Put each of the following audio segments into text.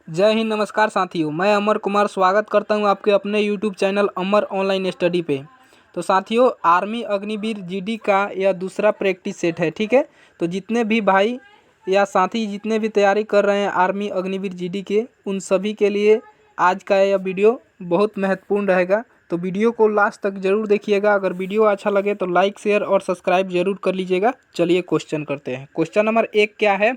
जय हिंद। नमस्कार साथियों, मैं अमर कुमार स्वागत करता हूं आपके अपने यूट्यूब चैनल अमर ऑनलाइन स्टडी पे। तो साथियों, आर्मी अग्निवीर जीडी का यह दूसरा प्रैक्टिस सेट है। ठीक है, तो जितने भी भाई या साथी जितने भी तैयारी कर रहे हैं आर्मी अग्निवीर जीडी के, उन सभी के लिए आज का यह वीडियो बहुत महत्वपूर्ण रहेगा। तो वीडियो को लास्ट तक जरूर देखिएगा। अगर वीडियो अच्छा लगे तो लाइक शेयर और सब्सक्राइब जरूर कर लीजिएगा। चलिए क्वेश्चन करते हैं। क्वेश्चन नंबर 1 क्या है?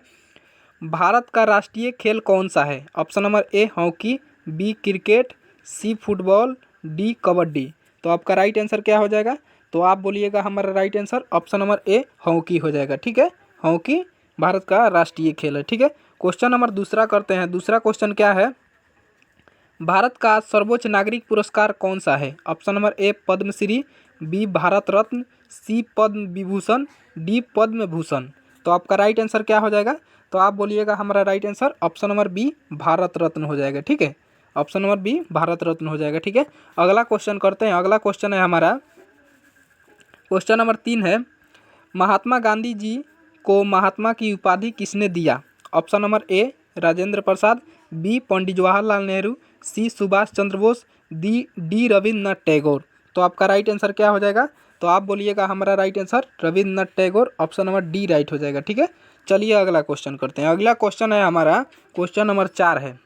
भारत का राष्ट्रीय खेल कौन सा है? Option number A hockey, B cricket, C football, D kabaddi. तो आपका राइट आंसर क्या हो जाएगा? तो आप बोलिएगा हमारा right answer option number A hockey हो जाएगा। ठीक है, हॉकी भारत का राष्ट्रीय खेल है। ठीक है, क्वेश्चन नंबर दूसरा करते हैं। दूसरा क्वेश्चन क्या है? भारत का सर्वोच्च नागरिक पुरस्कार कौन सा है? Option number A Padmashri, B Bharat Ratna, C Padma Vibhushan, D Padma Bhushan. तो आपका राइट आंसर क्या हो जाएगा? तो आप बोलिएगा हमारा right answer option number B Bharat Ratna हो जाएगा। ठीक है, option number B Bharat Ratna हो जाएगा। ठीक है, अगला क्वेश्चन करते हैं। अगला क्वेश्चन है हमारा क्वेश्चन नंबर 3 है, महात्मा गांधी जी को महात्मा की उपाधि किसने दिया? Option number A Rajendra Prasad, B Pandit Jawaharlal Nehru, C Subhash Chandra Bose, D Rabindranath Tagore. तो आपका राइट आंसर क्या हो जाएगा? तो आप बोलिएगा हमारा right answer Rabindranath Tagore, option number D right हो जाएगा। ठीक है, चलिए अगला क्वेश्चन करते हैं। अगला क्वेश्चन है हमारा क्वेश्चन नंबर 4 है।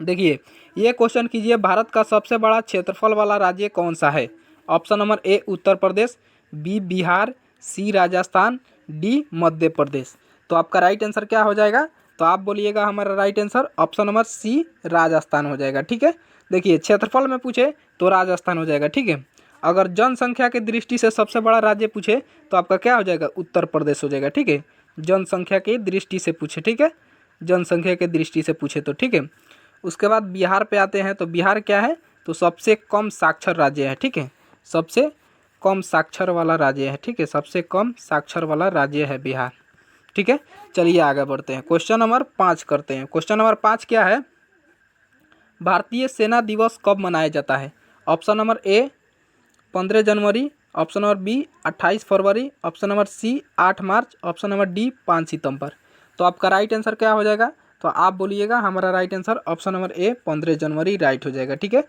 देखिए, ये क्वेश्चन कीजिए, भारत का सबसे बड़ा क्षेत्रफल वाला राज्य कौन सा है? Option number A Uttar Pradesh, B Bihar, C Rajasthan, D Madhya Pradesh. तो आपका राइट आंसर क्या हो जाएगा? तो आप बोलिएगा हमारा right answer option number C Rajasthan हो जाएगा। ठीक है, देखिए क्षेत्रफल में पूछे तो राजस्थान हो जाएगा। ठीक है, अगर जनसंख्या की दृष्टि से सबसे बड़ा राज्य पूछे तो आपका क्या हो जाएगा? उत्तर प्रदेश हो जाएगा। ठीक है, जनसंख्या की दृष्टि से पूछे। ठीक है, जनसंख्या की दृष्टि से पूछे तो। ठीक है, उसके बाद बिहार पे आते हैं। तो बिहार क्या है? तो सबसे कम साक्षर राज्य है। ठीक है, सबसे कम साक्षर वाला राज्य है। ठीक है, सबसे कम साक्षर वाला राज्य है बिहार। ठीक है, चलिए आगे बढ़ते हैं। क्वेश्चन नंबर 5 करते हैं। क्वेश्चन नंबर 5 क्या है? भारतीय सेना दिवस कब मनाया जाता है? ऑप्शन नंबर ए 15 जनवरी, ऑप्शन नंबर बी 28 फरवरी, ऑप्शन नंबर सी 8 मार्च, ऑप्शन नंबर डी 5 सितंबर। तो आपका राइट आंसर क्या हो जाएगा? तो आप बोलिएगा हमारा right answer option number A 15 January right हो जाएगा। ठीक है,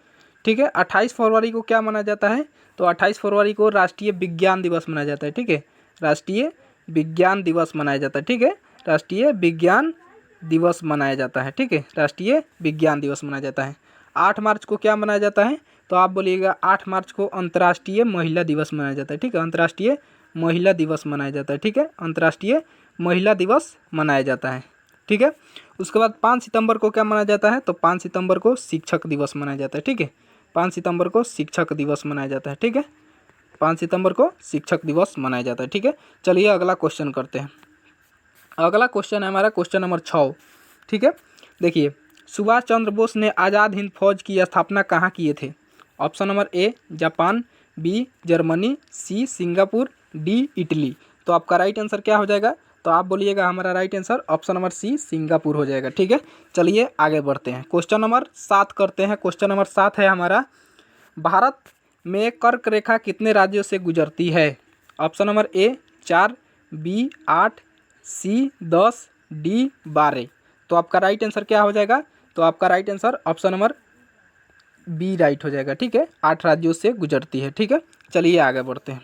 ठीक है, 28 फरवरी को क्या मनाया जाता है? तो 28 फरवरी को राष्ट्रीय विज्ञान दिवस मनाया जाता है। ठीक है, राष्ट्रीय विज्ञान दिवस मनाया जाता है। ठीक है, राष्ट्रीय विज्ञान दिवस मनाया जाता है। ठीक है, राष्ट्रीय विज्ञान दिवस मनाया जाता है। 8 मार्च को क्या मनाया जाता है? तो आप बोलिएगा 8 मार्च को अंतर्राष्ट्रीय महिला दिवस मनाया जाता है। ठीक है, अंतर्राष्ट्रीय महिला दिवस मनाया जाता है। ठीक है, अंतर्राष्ट्रीय महिला दिवस मनाया जाता है। ठीक है, उसके बाद 5 सितंबर को क्या मनाया जाता है? तो 5 सितंबर को शिक्षक दिवस मनाया जाता है। ठीक है, 5 सितंबर को शिक्षक दिवस मनाया जाता है। ठीक है, 5 सितंबर को शिक्षक दिवस मनाया जाता है। ठीक है, चलिए अगला क्वेश्चन करते हैं। अगला क्वेश्चन है हमारा क्वेश्चन नंबर 6। ठीक है, देखिए, सुभाष चंद्र बोस ने आज़ाद हिंद फौज की स्थापना कहाँ किए थे? Option number A Japan, B Germany, C Singapore, D Italy. तो आपका राइट आंसर क्या हो जाएगा? तो आप बोलिएगा हमारा right answer option number C Singapore हो जाएगा। ठीक है, चलिए आगे बढ़ते हैं। क्वेश्चन नंबर 7 करते हैं। क्वेश्चन नंबर 7 है हमारा, भारत में कर्क रेखा कितने राज्यों से गुजरती है? Option number A 4, B 8, C 10, D 12। तो आपका राइट आंसर क्या हो जाएगा? तो आपका right answer option number B right हो जाएगा। ठीक है, 8 राज्यों से गुजरती है। ठीक है, चलिए आगे बढ़ते हैं।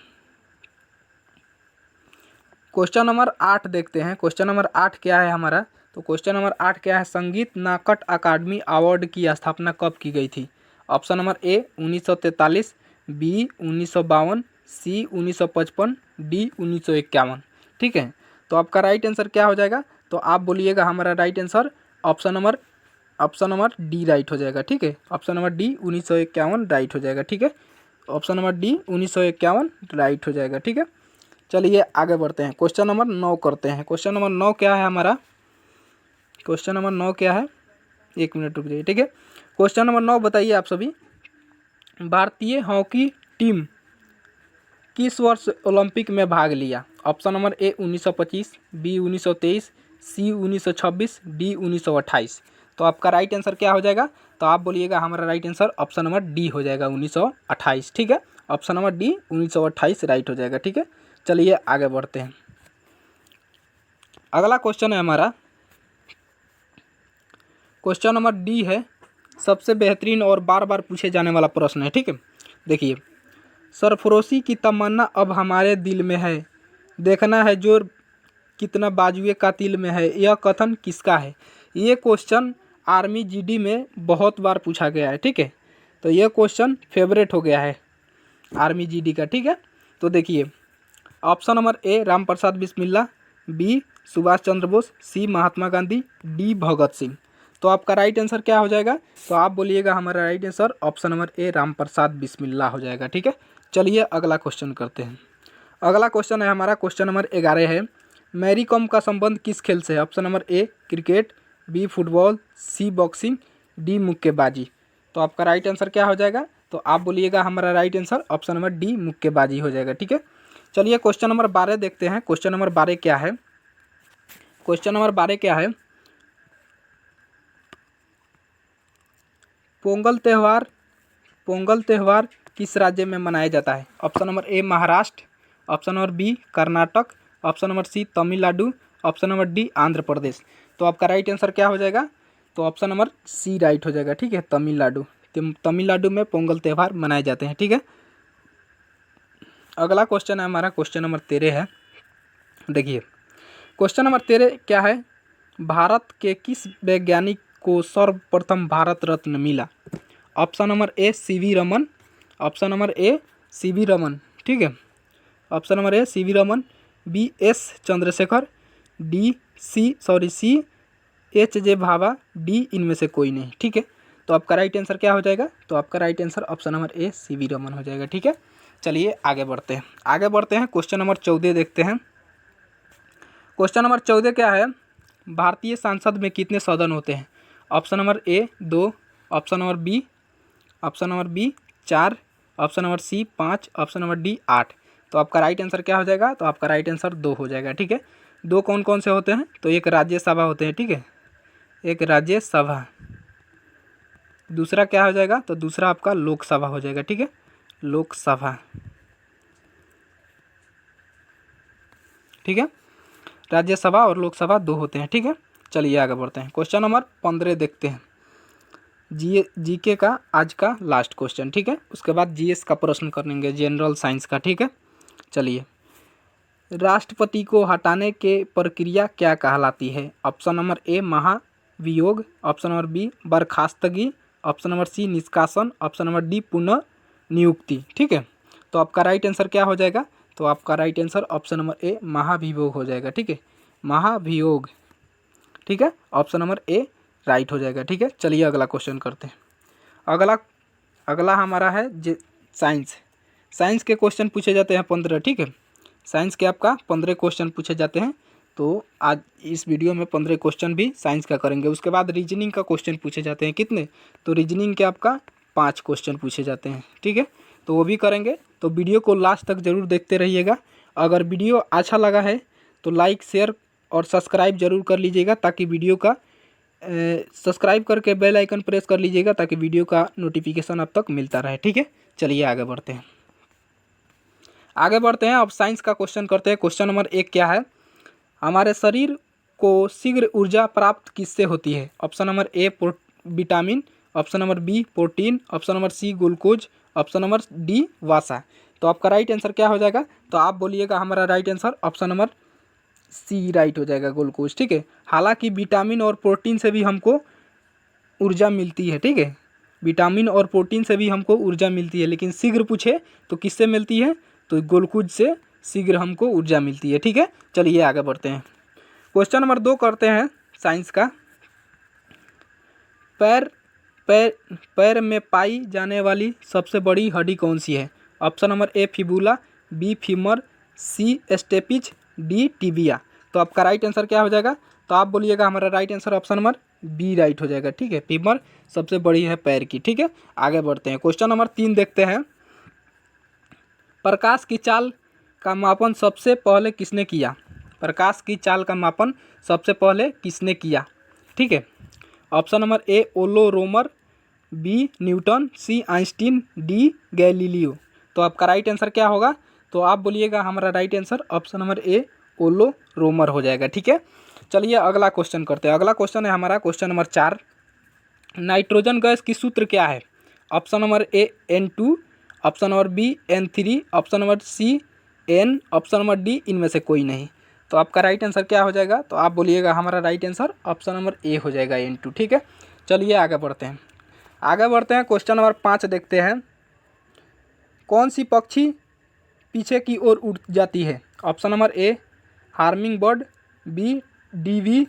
क्वेश्चन नंबर 8 देखते हैं। क्वेश्चन नंबर 8 क्या है हमारा? तो क्वेश्चन नंबर 8 क्या है? संगीत नाटक अकादमी अवार्ड की स्थापना कब की गई थी? Option number A 1943, B 1952, C 1955, D 1951। ठीक है, तो आपका राइट आंसर क्या हो जाएगा? तो आप बोलिएगा हमारा right answer option number D right हो जाएगा। ठीक है, ऑप्शन नंबर डी 1951 राइट हो जाएगा। ठीक है, ऑप्शन नंबर डी 1951 राइट हो जाएगा। ठीक है, चलिए आगे बढ़ते हैं। क्वेश्चन नंबर 9 करते हैं। क्वेश्चन नंबर 9 क्या है हमारा? क्वेश्चन नंबर 9 क्या है? एक मिनट रुक जाइए। ठीक है, क्वेश्चन नंबर 9 बताइए आप सभी, भारतीय हॉकी टीम किस वर्ष ओलंपिक में भाग लिया? Option number A 1925, B 1923, C 1926, D 1928। तो आपका राइट आंसर क्या हो जाएगा? तो आप बोलिएगा हमारा right answer option number D हो जाएगा 1928। ठीक है, ऑप्शन नंबर डी 1928 राइट हो जाएगा। ठीक है, चलिए आगे बढ़ते हैं। अगला क्वेश्चन है हमारा क्वेश्चन नंबर डी है, सबसे बेहतरीन और बार बार पूछे जाने वाला प्रश्न है, ठीक है। देखिए, सरफरोशी की तमन्ना अब हमारे दिल में है, देखना है जोर कितना बाजुए का तिल में है, यह कथन किसका है। ये क्वेश्चन आर्मी जीडी में बहुत बार पूछा गया है, ठीक है। तो यह क्वेश्चन फेवरेट हो गया है आर्मी जीडी का, ठीक है। तो देखिए, option number A Ram Prasad Bismil, B Subhash Chandra Bose, C Mahatma Gandhi, D Bhagat Singh. तो आपका राइट आंसर क्या हो जाएगा, तो आप बोलिएगा हमारा right answer option number A Ram Prasad Bismil हो जाएगा, ठीक है। चलिए अगला क्वेश्चन करते हैं। अगला क्वेश्चन है हमारा क्वेश्चन नंबर 11 है, मैरी कॉम का संबंध किस खेल से है। Option number A cricket, B football, C boxing, D मुक्केबाजी। तो आपका राइट आंसर क्या हो जाएगा, तो आप बोलिएगा हमारा right answer option number D मुक्केबाजी हो जाएगा, ठीक है। चलिए क्वेश्चन नंबर 12 देखते हैं। क्वेश्चन नंबर 12 क्या है, क्वेश्चन नंबर 12 क्या है, पोंगल त्यौहार किस राज्य में मनाया जाता है। Option number A Maharashtra, option number B Karnataka, option number C Tamil Nadu, option number D Andhra Pradesh. तो आपका राइट आंसर क्या हो जाएगा, तो ऑप्शन नंबर सी राइट हो जाएगा, ठीक है, तमिलनाडु। तमिलनाडु में पोंगल त्यौहार मनाए जाते हैं, ठीक है। अगला क्वेश्चन है हमारा क्वेश्चन नंबर 13 है। देखिए, क्वेश्चन नंबर 13 क्या है, भारत के किस वैज्ञानिक को सर्वप्रथम भारत रत्न मिला। Option number A C V Raman, option number A C V Raman, ठीक है, option number A C V Raman, B S Chandrasekhar, C H J Bhabha, D इनमें से कोई नहीं, ठीक है। तो आपका राइट आंसर क्या हो जाएगा, तो आपका right answer option number A C V Raman हो जाएगा, ठीक है। चलिए आगे बढ़ते हैं, क्वेश्चन नंबर 14 देखते हैं। क्वेश्चन नंबर 14 क्या है, भारतीय संसद में कितने सदन होते हैं। Option number A 2, option number B 4, option number C 5, option number D 8। तो आपका राइट आंसर क्या हो जाएगा, तो आपका राइट आंसर 2 हो जाएगा, ठीक है। 2 कौन कौन से होते हैं, तो एक राज्यसभा होते हैं, ठीक है, एक राज्यसभा, दूसरा क्या हो जाएगा, तो दूसरा आपका लोकसभा हो जाएगा, ठीक है, लोकसभा, ठीक है। राज्यसभा और लोकसभा 2 होते हैं, ठीक है। चलिए आगे बढ़ते हैं, क्वेश्चन नंबर 15 देखते हैं। जीके का आज का लास्ट क्वेश्चन, ठीक है, उसके बाद जीएस का प्रश्न करेंगे, जनरल साइंस का, ठीक है। चलिए, राष्ट्रपति को हटाने के प्रक्रिया क्या कहलाती है। ऑप्शन नंबर ए महाभियोग, ऑप्शन नंबर बी बर्खास्तगी, ऑप्शन नंबर सी निष्कासन, ऑप्शन नंबर डी पुनः नियुक्ति, ठीक है। तो आपका राइट आंसर क्या हो जाएगा, तो आपका राइट आंसर ऑप्शन नंबर ए महाभियोग हो जाएगा, ठीक है, महाभियोग, ठीक है, ऑप्शन नंबर ए राइट हो जाएगा, ठीक है। चलिए अगला क्वेश्चन करते हैं। अगला हमारा है साइंस के क्वेश्चन पूछे जाते हैं 15, ठीक है। साइंस के आपका 15 क्वेश्चन पूछे जाते हैं, तो आज इस वीडियो में 15 क्वेश्चन भी साइंस का करेंगे। उसके बाद रीजनिंग का क्वेश्चन पूछे जाते हैं, कितने, तो रीजनिंग के आपका 5 क्वेश्चन पूछे जाते हैं, ठीक है, तो वो भी करेंगे। तो वीडियो को लास्ट तक ज़रूर देखते रहिएगा। अगर वीडियो अच्छा लगा है तो लाइक शेयर और सब्सक्राइब जरूर कर लीजिएगा, ताकि वीडियो का सब्सक्राइब करके बेल आइकन प्रेस कर लीजिएगा, ताकि वीडियो का नोटिफिकेशन अब तक मिलता रहे, ठीक है। चलिए आगे बढ़ते हैं, अब साइंस का क्वेश्चन करते हैं। क्वेश्चन नंबर 1 क्या है, हमारे शरीर को शीघ्र ऊर्जा प्राप्त किससे होती है। Option number A vitamin, option number B protein, option number C glucose, option number D वसा। तो आपका राइट आंसर क्या हो जाएगा, तो आप बोलिएगा हमारा right answer option number C right हो जाएगा, ग्लूकोज, ठीक है। हालांकि विटामिन और प्रोटीन से भी हमको ऊर्जा मिलती है, ठीक है, विटामिन और प्रोटीन से भी हमको ऊर्जा मिलती है, लेकिन शीघ्र पूछे तो किससे मिलती है, तो ग्लूकोज से शीघ्र हमको ऊर्जा मिलती है, ठीक है। चलिए आगे बढ़ते हैं, क्वेश्चन नंबर 2 करते हैं साइंस का। पैर में पाई जाने वाली सबसे बड़ी हड्डी कौन सी है। Option number A fibula, B femur, C stapes, D tibia. तो आपका राइट आंसर क्या हो जाएगा, तो आप बोलिएगा हमारा right answer option number B right हो जाएगा, ठीक है, फीमर सबसे बड़ी है पैर की, ठीक है। आगे बढ़ते हैं, क्वेश्चन नंबर 3 देखते हैं। प्रकाश की चाल का मापन सबसे पहले किसने किया। प्रकाश की चाल का मापन सबसे पहले किसने किया, ठीक है। ऑप्शन नंबर ए ओलो रोमर, बी न्यूटन, सी आइंस्टीन, डी गैलीलियो। तो आपका राइट आंसर क्या होगा, तो आप बोलिएगा हमारा राइट आंसर ऑप्शन नंबर ए ओलो रोमर हो जाएगा, ठीक है। चलिए अगला क्वेश्चन करते हैं। अगला क्वेश्चन है हमारा क्वेश्चन नंबर 4। नाइट्रोजन गैस की सूत्र क्या है? Option number A N2, option number B N3, option number C N, option number D इनमें से कोई नहीं। तो आपका राइट आंसर क्या हो जाएगा? तो आप बोलिएगा हमारा राइट आंसर ऑप्शन नंबर ए हो जाएगा N2। ठीक है, चलिए आगे बढ़ते हैं। क्वेश्चन नंबर 5 देखते हैं। कौन सी पक्षी पीछे की ओर उड़ जाती है? Option number A hummingbird, B डीवी,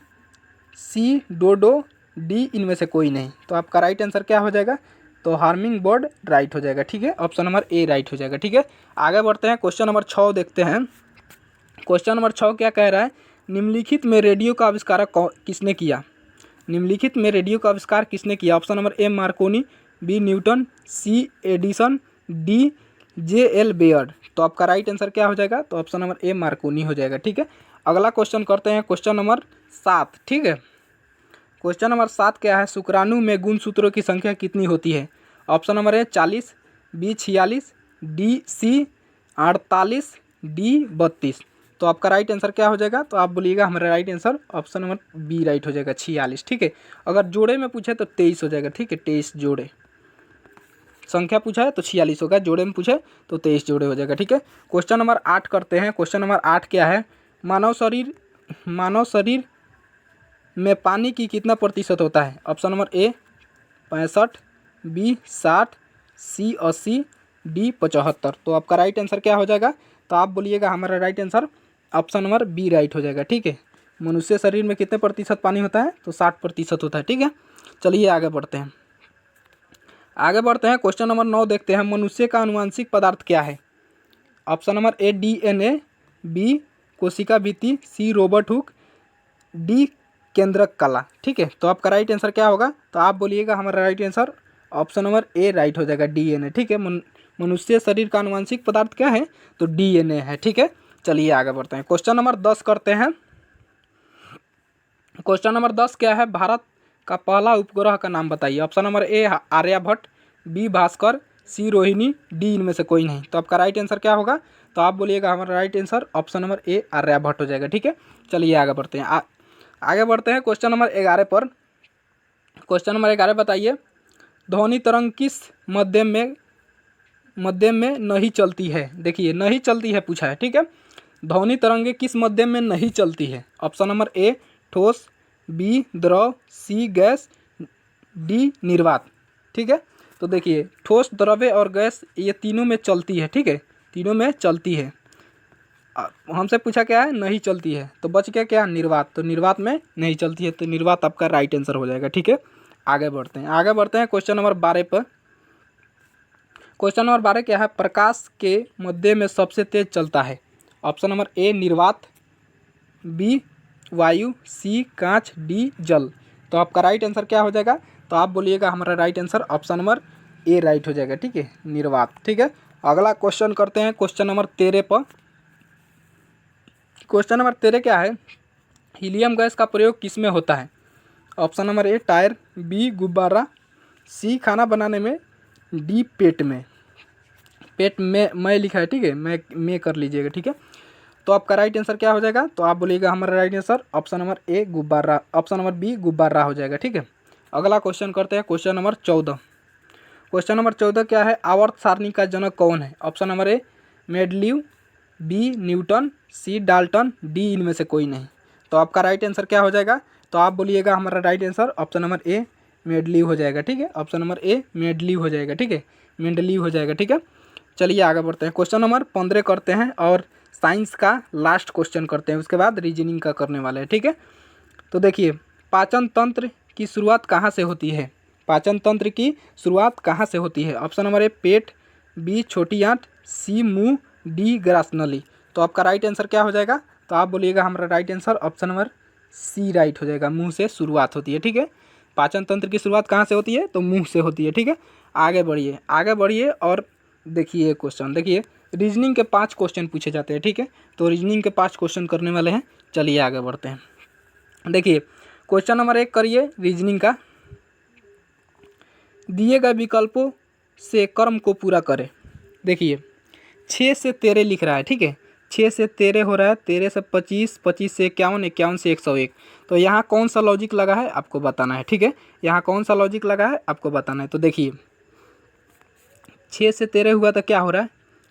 सी डोडो, डी इनमें से कोई नहीं। तो आपका राइट आंसर क्या हो जाएगा? तो हार्मिंग बर्ड राइट हो जाएगा। ठीक है, ऑप्शन नंबर ए राइट हो जाएगा। ठीक है, आगे बढ़ते हैं। क्वेश्चन नंबर 6 देखते हैं। क्वेश्चन नंबर 6 क्या कह रहा है? निम्नलिखित में रेडियो का आविष्कार किसने किया? निम्नलिखित में रेडियो का आविष्कार किसने किया? Option number A Marconi, B Newton, C Edison, D JL Baird. तो आपका राइट आंसर क्या हो जाएगा? तो ऑप्शन नंबर ए मार्कोनी हो जाएगा। ठीक है, अगला क्वेश्चन करते हैं। Question number 7। ठीक है, क्वेश्चन नंबर 7 क्या है? शुक्राणु में गुणसूत्रों की संख्या कितनी होती है? Option number A 40, B 46, D C 48, D 32। तो आपका राइट आंसर क्या हो जाएगा? तो आप बोलिएगा हमारा right answer option number B right हो जाएगा, 46। ठीक है, अगर जोड़े में पूछे तो 23 हो जाएगा। ठीक है, 23 जोड़े संख्या पूछा है तो 46 होगा, जोड़े में पूछे तो 23 जोड़े हो जाएगा। ठीक है, क्वेश्चन नंबर 8 करते हैं। क्वेश्चन नंबर 8 क्या है? मानव शरीर में पानी की कितना प्रतिशत होता है? Option number A 65, B 60, C 80, D 75। तो आपका राइट आंसर क्या हो जाएगा? तो आप बोलिएगा हमारा right answer option number B right हो जाएगा। ठीक है, मनुष्य शरीर में कितने प्रतिशत पानी होता है? तो 60% होता है। ठीक है, चलिए आगे बढ़ते हैं। क्वेश्चन नंबर 9 देखते हैं। मनुष्य का आनुवांशिक पदार्थ क्या है? Option number A DNA, B कोशिका भित्ति, सी रोबर्ट हुक, डी केंद्रक कला। ठीक है, तो आपका राइट आंसर क्या होगा? तो आप बोलिएगा हमारा राइट आंसर ऑप्शन नंबर ए राइट हो जाएगा, DNA। ठीक है, मनुष्य शरीर का आनुवांशिक पदार्थ क्या है? तो DNA है। ठीक है, चलिए आगे बढ़ते हैं। क्वेश्चन नंबर 10 करते हैं। क्वेश्चन नंबर 10 क्या है? भारत का पहला उपग्रह का नाम बताइए। Option number A Aryabhata, B Bhaskara, C Rohini, D इनमें से कोई नहीं। तो आपका राइट आंसर क्या होगा? तो आप बोलिएगा हमारा right answer option number A Aryabhata हो जाएगा। ठीक है, चलिए आगे बढ़ते हैं। क्वेश्चन नंबर 11 पर। क्वेश्चन नंबर 11 बताइए, ध्वनि तरंग किस मध्यम में नहीं चलती है? देखिए, नहीं चलती है पूछा है। ठीक है, ध्वनि तरंगे किस मध्यम में नहीं चलती है? ऑप्शन नंबर ए ठोस, बी द्रव, सी गैस, डी निर्वात। ठीक है, तो देखिए ठोस, द्रव्य और गैस ये तीनों में चलती है। ठीक है, तीनों में चलती है। हमसे पूछा क्या है? नहीं चलती है, तो बच गया क्या? निर्वात। तो निर्वात में नहीं चलती है, तो निर्वात आपका राइट आंसर हो जाएगा। ठीक है, आगे बढ़ते हैं। क्वेश्चन नंबर 12 पर। क्वेश्चन नंबर 12 क्या है? प्रकाश के मध्य में सबसे तेज चलता है। ऑप्शन नंबर ए निर्वात, बी वायु, सी कांच, डी जल। तो आपका राइट आंसर क्या हो जाएगा? तो आप बोलिएगा हमारा राइट आंसर ऑप्शन नंबर ए राइट हो जाएगा। ठीक है, निर्वात। ठीक है, अगला क्वेश्चन करते हैं। क्वेश्चन नंबर 13 पर। क्वेश्चन नंबर 13 क्या है? हीलियम गैस का प्रयोग किस में होता है? Option number A tyre, B गुब्बारा, सी खाना बनाने में, डी पेट में। पेट में मैं लिखा है। ठीक है, मैं कर लीजिएगा। ठीक है, तो आपका राइट आंसर क्या हो जाएगा? तो आप बोलिएगा हमारा राइट आंसर ऑप्शन नंबर ए गुब्बारा, ऑप्शन नंबर बी गुब्बारा हो जाएगा। ठीक है, अगला क्वेश्चन करते हैं। Question number 14। क्वेश्चन नंबर 14 क्या है? आवर्त सारणी का जनक कौन है? Option number A Mendeleev, B Newton, C Dalton, D इनमें से कोई नहीं। तो आपका राइट आंसर क्या हो जाएगा? तो आप बोलिएगा हमारा right answer option number A Mendeleev हो जाएगा। ठीक है, ऑप्शन नंबर ए मेंडलीव हो जाएगा। ठीक है, मेंडलीव हो जाएगा। ठीक है, चलिए आगे बढ़ते हैं। क्वेश्चन नंबर 15 करते हैं और साइंस का लास्ट क्वेश्चन करते हैं, उसके बाद रीजनिंग का करने वाले हैं। ठीक है, तो देखिए पाचन तंत्र की शुरुआत कहाँ से होती है? पाचन तंत्र की शुरुआत कहाँ से होती है? ऑप्शन नंबर ए पेट, बी छोटी आंत, सी मुंह, डी ग्रासनली। तो आपका राइट आंसर क्या हो जाएगा? तो आप बोलिएगा हमारा right answer option number C right हो जाएगा, मुंह से शुरुआत होती है। ठीक है, पाचन तंत्र की शुरुआत कहाँ से होती है? तो मुंह से होती है। ठीक है, आगे बढ़िए और देखिए क्वेश्चन। देखिए रीजनिंग के 5 क्वेश्चन पूछे जाते हैं। ठीक है, तो रीजनिंग के 5 क्वेश्चन करने वाले हैं। चलिए आगे बढ़ते हैं। देखिए क्वेश्चन नंबर 1 करिए रीजनिंग का। दिए गए विकल्पों से कर्म को पूरा करें। देखिए 6 से 13 लिख रहा है। ठीक है, 6 से 13 हो रहा है, 13 से 25, 25 से 51, 51 से 101। तो यहाँ कौन सा लॉजिक लगा है आपको बताना है, ठीक है। यहाँ कौन सा लॉजिक लगा है आपको बताना है। तो देखिए 6 से 13 हुआ तो क्या हो रहा है,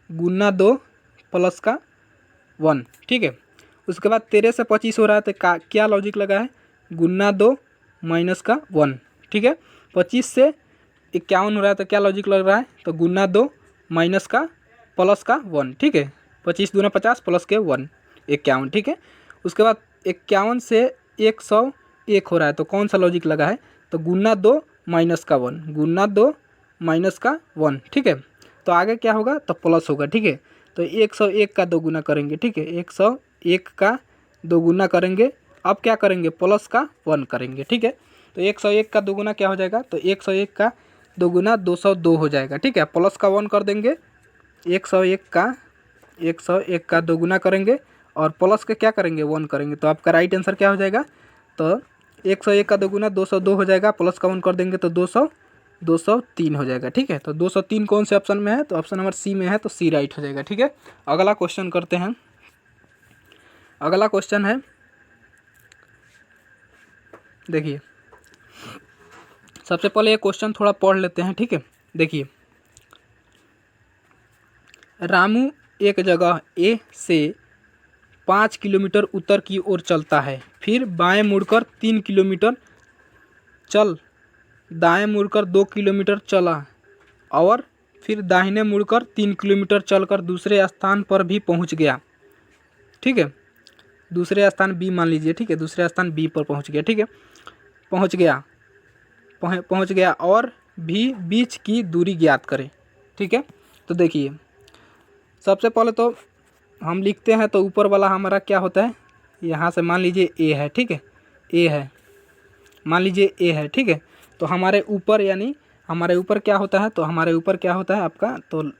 गुना 2 प्लस का 1, ठीक है। उसके बाद 13 से 25 हो रहा है तो क्या लॉजिक लगा है, गुना 2 माइनस का 1, ठीक है। 25 से 51 हो रहा है तो क्या लॉजिक लग रहा है, तो गुना 2 माइनस का प्लस का 1, ठीक है। 25 दूना 50 प्लस के 1, 51, ठीक है। उसके बाद 51 से 101 हो रहा है तो कौन सा लॉजिक लगा है, तो गुना 2 माइनस का 1, गुना 2 माइनस का 1, ठीक है। तो आगे क्या होगा, तो प्लस होगा, ठीक है। तो 101 का 2 गुना करेंगे, ठीक है। 101 का 2 गुना करेंगे, अब क्या करेंगे, प्लस का 1 करेंगे, ठीक है। तो 101 का 2 गुना क्या हो जाएगा, तो 101 का 2 गुना 202 हो जाएगा, ठीक है। प्लस का 1 कर देंगे, 101 का 2 गुना करेंगे और प्लस के क्या करेंगे, 1 करेंगे। तो आपका राइट आंसर क्या हो जाएगा, तो 101 का 2 गुना 202 हो जाएगा, प्लस का 1 कर देंगे तो 203 हो जाएगा, ठीक है। तो 203 कौन से ऑप्शन में है, तो ऑप्शन नंबर सी में है, तो सी राइट हो जाएगा, ठीक है। अगला क्वेश्चन करते हैं। अगला क्वेश्चन है, देखिए सबसे पहले ये क्वेश्चन थोड़ा पढ़ लेते हैं, ठीक है। देखिए रामू एक जगह ए से 5 किलोमीटर उत्तर की ओर चलता है, फिर बाएं मुड़कर 3 किलोमीटर चल, दाएं मुड़कर 2 किलोमीटर चला और फिर दाहिने मुड़कर 3 किलोमीटर चलकर दूसरे स्थान पर भी पहुंच गया, ठीक है। दूसरे स्थान बी मान लीजिए, ठीक है। दूसरे स्थान बी पर पहुंच गया, ठीक है। पहुंच गया और भी बीच की दूरी ज्ञात करें, ठीक है। तो देखिए सबसे पहले तो हम लिखते हैं, तो ऊपर वाला हमारा क्या होता है, यहाँ से मान लीजिए ए है, ठीक है। ए है, मान लीजिए ए है, ठीक है। तो हमारे ऊपर यानी हमारे ऊपर क्या होता है, तो हमारे ऊपर क्या होता है आपका, तो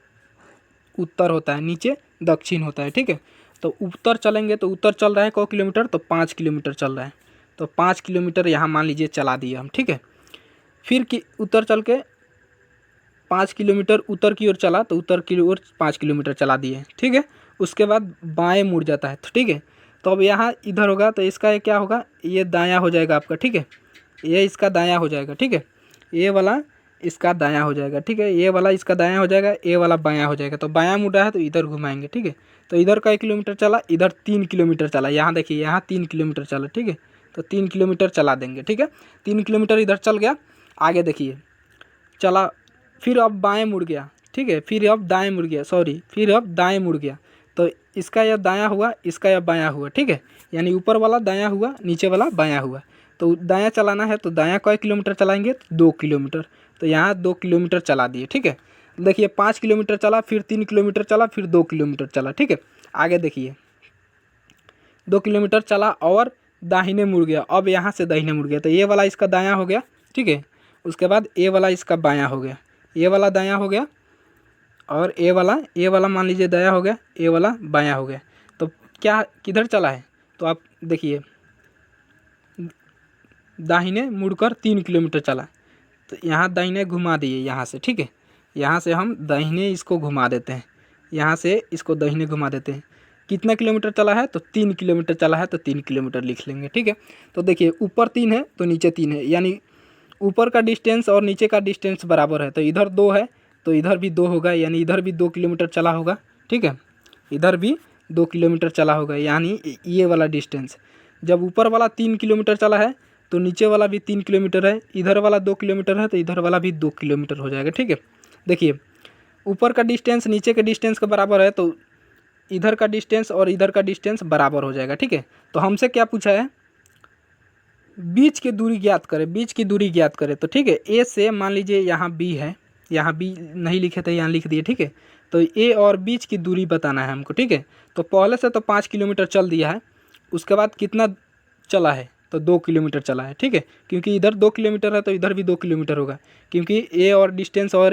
उत्तर होता है, नीचे दक्षिण होता है, ठीक है। तो उत्तर चलेंगे तो उत्तर चल रहा है को किलोमीटर, तो 5 किलोमीटर चल रहा है। तो 5 किलोमीटर यहाँ मान लीजिए चला दिए हम, ठीक है। फिर कि उत्तर चल के 5 किलोमीटर उत्तर की ओर चला, तो उत्तर की ओर 5 किलोमीटर चला दिए, ठीक है। उसके बाद बाएं मुड़ जाता है, ठीक है। तो अब यहाँ इधर होगा तो इसका ये क्या होगा, ये दायां हो जाएगा आपका, ठीक है। ये इसका दायां हो जाएगा, ठीक है। ये वाला इसका दायां हो जाएगा, ठीक है। ये वाला इसका दायां हो जाएगा, ये वाला बायां हो जाएगा। तो बायां मुड़ रहा है तो इधर घुमाएंगे, ठीक है। तो इधर का 1 किलोमीटर चला, इधर 3 किलोमीटर चला, यहाँ देखिए यहाँ 3 किलोमीटर चला, ठीक है। तो 3 किलोमीटर चला देंगे, ठीक है। 3 किलोमीटर इधर चल गया, आगे देखिए चला, फिर अब बाएं मुड़ गया, ठीक है। फिर अब दाएं मुड़ गया, फिर अब दाएं मुड़ गया। तो इसका यह दायां हुआ, इसका यह बायां हुआ, ठीक है। यानी ऊपर वाला दायां हुआ, नीचे वाला बायां हुआ। तो दायां चलाना है तो दायां कई किलोमीटर चलाएंगे, तो 2 किलोमीटर। तो यहाँ 2 किलोमीटर चला दिए, ठीक है। देखिए 5 किलोमीटर चला, फिर 3 किलोमीटर चला, फिर 2 किलोमीटर चला, ठीक है। आगे देखिए 2 किलोमीटर चला और दाहिने मुड़ गया, अब यहाँ से दाहिने मुड़ गया। तो ये वाला इसका दायां हो गया, ठीक है। उसके बाद ए वाला इसका बायां हो गया, ये वाला दायां हो गया और ए वाला मान लीजिए दायां हो गया, ए वाला बायां हो गया। तो क्या किधर चला है, तो आप देखिए दाहिने मुड़कर 3 किलोमीटर चला। तो यहाँ दाहिने घुमा दिए यहाँ से, ठीक है। यहाँ से हम दाहिने इसको घुमा देते हैं, यहाँ से इसको दाहिने घुमा देते हैं। कितना किलोमीटर चला है, तो 3 किलोमीटर चला है, तो 3 किलोमीटर लिख लेंगे, ठीक है। तो देखिए ऊपर 3 है तो नीचे 3 है, यानी ऊपर का डिस्टेंस और नीचे का डिस्टेंस बराबर है। तो इधर 2 है तो इधर भी 2 होगा, यानी इधर भी 2 किलोमीटर चला होगा, ठीक है। इधर भी 2 किलोमीटर चला होगा, यानी ये वाला डिस्टेंस। जब ऊपर वाला 3 किलोमीटर चला है तो नीचे वाला भी 3 किलोमीटर है, इधर वाला 2 किलोमीटर है तो इधर वाला भी 2 किलोमीटर हो जाएगा, ठीक है। देखिए ऊपर का डिस्टेंस नीचे के डिस्टेंस के बराबर है, तो इधर का डिस्टेंस और इधर का डिस्टेंस बराबर हो जाएगा, ठीक है। तो हमसे क्या पूछा है, बीच की दूरी ज्ञात करें, बीच की दूरी ज्ञात करें। तो ठीक है, ए से मान लीजिए यहाँ बी है, यहाँ बी नहीं लिखे थे यहाँ लिख दिए, ठीक है। तो ए और बीच की दूरी बताना है हमको, ठीक है। तो पहले से तो 5 किलोमीटर चल दिया है, उसके बाद कितना चला है, तो 2 किलोमीटर चला है, ठीक है। क्योंकि इधर 2 किलोमीटर है तो इधर भी 2 किलोमीटर होगा, क्योंकि ए और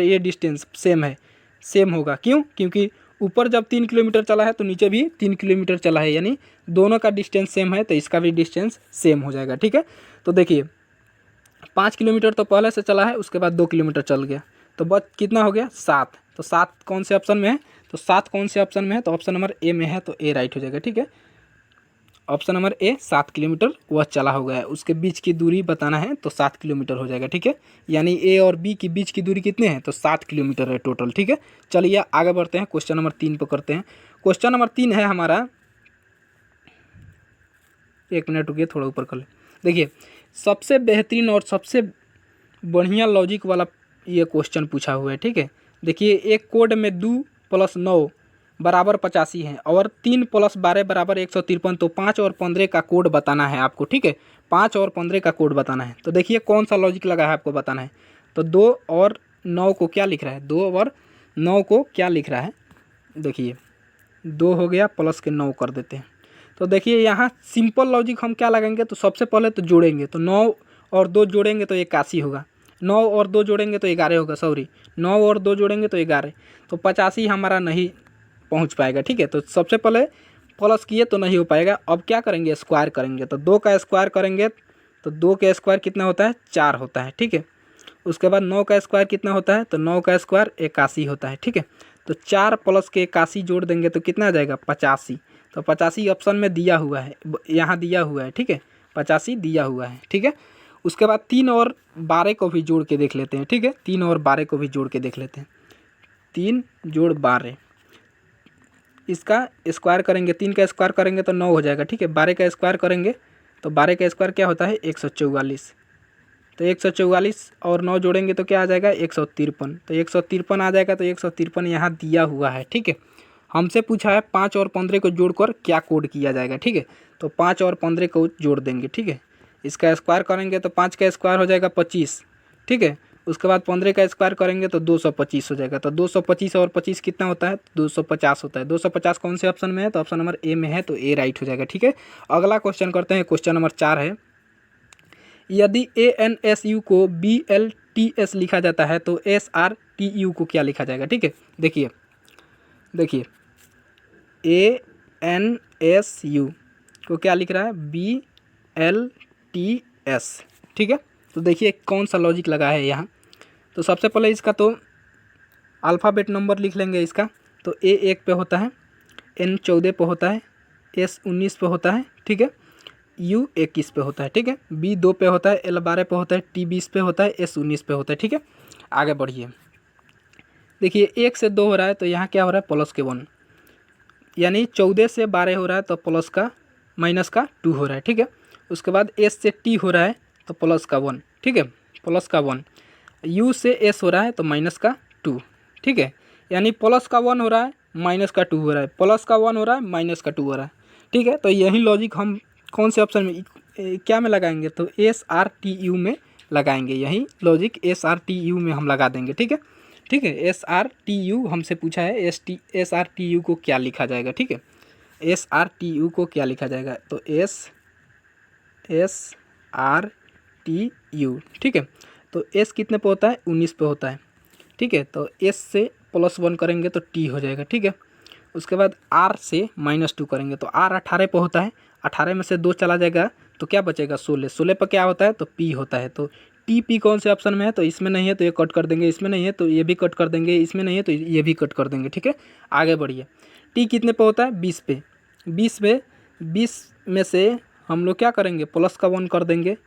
ए डिस्टेंस सेम है, सेम होगा। क्यों? क्योंकि ऊपर जब 3 किलोमीटर चला है तो नीचे भी 3 किलोमीटर चला है, यानी दोनों का डिस्टेंस सेम है, तो इसका भी डिस्टेंस सेम हो जाएगा, ठीक है। तो देखिए 5 किलोमीटर तो पहले से चला है, उसके बाद 2 किलोमीटर चल गया, तो बस कितना हो गया 7। तो 7 कौन से ऑप्शन में है, तो 7 कौन से ऑप्शन में है, तो ऑप्शन नंबर ए में है, तो ए राइट हो जाएगा। ठीक है, ऑप्शन नंबर ए 7 किलोमीटर वह चला होगा है, उसके बीच की दूरी बताना है तो 7 किलोमीटर हो जाएगा। ठीक है, यानी ए और बी के बीच की दूरी कितने हैं, तो 7 किलोमीटर है टोटल। ठीक है, चलिए आगे बढ़ते हैं, क्वेश्चन नंबर 3 पर करते हैं। क्वेश्चन नंबर 3 है हमारा, 1 मिनट रुकिए, थोड़ा ऊपर कर ले। देखिए, सबसे बेहतरीन और सबसे बढ़िया लॉजिक वाला ये क्वेश्चन पूछा हुआ है। ठीक है, देखिए, एक कोड में 2 + 9 बराबर 85 है और 3 + 12 बराबर 153, तो 5 और 15 का कोड बताना है आपको। ठीक है, 5 और 15 का कोड बताना है। तो देखिए कौन सा लॉजिक लगा है आपको बताना है। तो 2 और 9 को क्या लिख रहा है, 2 और 9 को क्या लिख रहा है, देखिए 2 हो गया प्लस के 9 कर देते हैं। तो देखिए यहाँ सिंपल लॉजिक हम क्या लगाएंगे, तो सबसे पहले तो जोड़ेंगे, तो 9 और 2 जोड़ेंगे तो 81 होगा, 9 और 2 जोड़ेंगे तो 11 होगा, सॉरी 9 और 2 जोड़ेंगे तो 11, तो 85 हमारा नहीं पहुंच पाएगा। ठीक है, तो सबसे पहले प्लस किए तो नहीं हो पाएगा। अब क्या करेंगे, स्क्वायर करेंगे, तो 2 का स्क्वायर करेंगे तो 2 का स्क्वायर कितना होता है, 4 होता है। ठीक है, उसके बाद 9 का स्क्वायर कितना होता है, तो 9 का स्क्वायर 81 होता है। ठीक है, तो 4 + के 81 जोड़ देंगे तो कितना आ जाएगा, 85। तो 85 ऑप्शन में दिया हुआ है, यहाँ दिया हुआ है। ठीक है, 85 दिया हुआ है। ठीक है, उसके बाद 3 और 12 को भी जोड़ के देख लेते हैं। ठीक है, 3 और 12 को भी जोड़ के देख लेते हैं, 3 जोड़ 12, इसका स्क्वायर करेंगे, 3 का स्क्वायर करेंगे तो 9 हो जाएगा। ठीक है, 12 का स्क्वायर करेंगे तो 12 का स्क्वायर क्या होता है, 144, तो 144 और 9 जोड़ेंगे तो क्या आ जाएगा, 153, तो 153 आ जाएगा। तो 153 यहाँ दिया हुआ है। ठीक है, हमसे पूछा है 5 और 15 को जोड़कर क्या कोड किया जाएगा। ठीक है, तो 5 और 15 को जोड़ देंगे। ठीक है, इसका स्क्वायर करेंगे तो 5 का स्क्वायर हो जाएगा 25। ठीक है, उसके बाद 15 का स्क्वायर करेंगे तो 225 हो जाएगा। तो 225 और 25 कितना होता है, 250 होता है। 250 कौन से ऑप्शन में है, तो ऑप्शन नंबर ए में है, तो ए राइट हो जाएगा। ठीक है, अगला क्वेश्चन करते हैं, क्वेश्चन नंबर 4 है, यदि ANSU को BLTS लिखा जाता है तो SRTU को क्या लिखा जाएगा। ठीक है, देखिए देखिए ANSU को क्या लिख रहा है, BLTS। ठीक है, तो देखिए कौन सा लॉजिक लगा है यहाँ। तो सबसे पहले इसका तो अल्फ़ाबेट नंबर लिख लेंगे इसका। तो A 1 पे होता है, N 14 पे होता है, S 19 पे होता है। ठीक है, U 21 पे होता है। ठीक है, B 2 पे होता है, L 12 पे होता है, T 20 पे होता है, S 19 पे होता है। ठीक है, आगे बढ़िए, देखिए 1 से 2 हो रहा है तो यहाँ क्या हो रहा है, प्लस के 1, यानी 14 से 12 हो रहा है तो प्लस का माइनस का 2 हो रहा है। ठीक है, उसके बाद S से T हो रहा है तो प्लस का 1। ठीक है, प्लस का 1, U से S हो रहा है तो माइनस का 2। ठीक है, यानी प्लस का 1 हो रहा है, माइनस का 2 हो रहा है, प्लस का 1 हो रहा है, माइनस का 2 हो रहा है। ठीक है, तो यही लॉजिक हम कौन से ऑप्शन में क्या में लगाएंगे, तो SRTU में लगाएंगे। यही लॉजिक SRTU में हम लगा देंगे। ठीक है, ठीक है, SRTU हमसे पूछा है, SRTU को क्या लिखा जाएगा। ठीक है, SRTU को क्या लिखा जाएगा, तो SRTU। ठीक है, तो S कितने पे होता है, 19 पे होता है। ठीक है, तो S से +1 करेंगे तो T हो जाएगा। ठीक है, उसके बाद R से -2 करेंगे तो R 18 पे होता है, 18 में से 2 चला जाएगा तो क्या बचेगा, 16, 16 पर क्या होता है, तो P होता है। तो TP कौन से ऑप्शन में है, तो इसमें नहीं है तो ये कट कर देंगे, इसमें नहीं है तो ये भी कट कर देंगे, इसमें नहीं है तो ये भी कट कर देंगे। ठीक है, आगे बढ़िए, T कितने पे होता है, 20 पे, 20 में से हम लोग क्या करेंगे, प्लस का 1 कर देंगे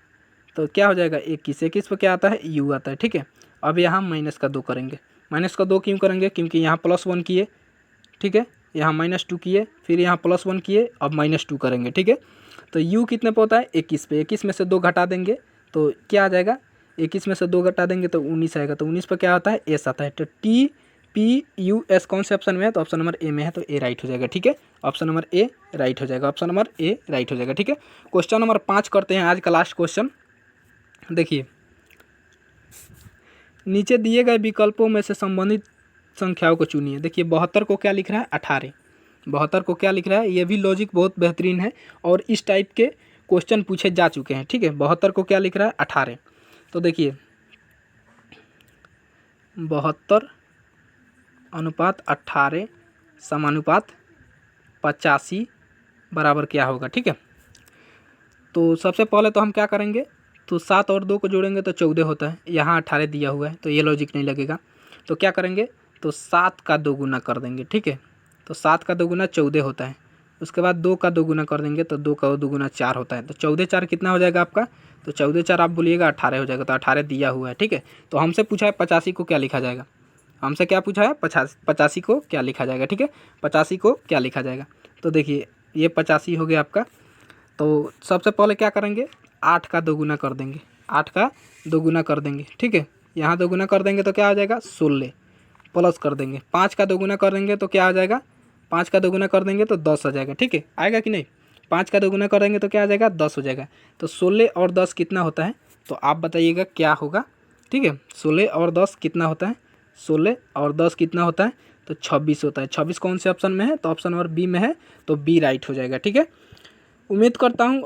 तो क्या हो जाएगा, 21, 21 पे क्या आता है, U आता है। ठीक है, अब यहाँ माइनस का 2 करेंगे, माइनस का 2 क्यों करेंगे, क्योंकि यहाँ +1 किए। ठीक है, यहाँ -2 किए, फिर यहाँ +1 किए, अब -2 करेंगे। ठीक है, तो U कितने पे होता है, 21 पे, 21 में से 2 घटा देंगे तो क्या आ जाएगा, 21 में से 2 घटा देंगे तो 19 आएगा। तो 19 पे क्या आता है, S आता है। तो TPUS कौन से ऑप्शन में है, तो ऑप्शन नंबर ए में है, तो ए राइट हो जाएगा। ठीक है, ऑप्शन नंबर ए राइट हो जाएगा, ऑप्शन नंबर ए राइट हो जाएगा। ठीक है, क्वेश्चन नंबर 5 करते हैं, आज का लास्ट क्वेश्चन। देखिए, नीचे दिए गए विकल्पों में से संबंधित संख्याओं को चुनिए। देखिए 72 को क्या लिख रहा है, 18, 72 को क्या लिख रहा है, ये भी लॉजिक बहुत बेहतरीन है और इस टाइप के क्वेश्चन पूछे जा चुके हैं। ठीक है, 72 को क्या लिख रहा है, 18। तो देखिए 72 अनुपात 18 समानुपात 85 बराबर क्या होगा। ठीक है, तो सबसे पहले तो हम क्या करेंगे, तो 7 और 2 को जोड़ेंगे तो 14 होता है, यहाँ 18 दिया हुआ है तो ये लॉजिक नहीं लगेगा। तो क्या करेंगे, तो 7 का 2 गुना कर देंगे, ठीक है। तो 7 का 2 गुना 14 होता है। उसके बाद 2 का 2 गुना कर देंगे तो 2 का 2 गुना 4 होता है। तो 14 4 कितना हो जाएगा आपका? तो 14 4 आप बोलिएगा 18 हो जाएगा। तो 18 दिया हुआ है, ठीक है। तो हमसे पूछा है 85 को क्या लिखा जाएगा। हमसे क्या पूछा है? 85 को क्या लिखा जाएगा, ठीक है। 85 को क्या लिखा जाएगा? तो देखिए ये 85 हो गया आपका। तो सबसे पहले क्या करेंगे? 8 का 2 गुना कर देंगे। 8 का 2 गुना कर देंगे, ठीक है। यहाँ 2 गुना कर देंगे तो क्या आ जाएगा? 16 प्लस कर देंगे। 5 का 2 गुना कर देंगे तो क्या आ जाएगा? 5 का 2 गुना कर देंगे तो 10 आ जाएगा, ठीक है। आएगा कि नहीं? 5 का 2 गुना करेंगे तो क्या आ जाएगा? 10 हो जाएगा। तो 16 और 10 कितना होता है? तो आप बताइएगा क्या होगा, ठीक है। 16 और 10 कितना होता है? 16 और 10 कितना होता है? तो 26 होता है। 26 कौन से ऑप्शन में है? तो ऑप्शन नंबर बी में है। तो बी राइट हो जाएगा, ठीक है। उम्मीद करता हूँ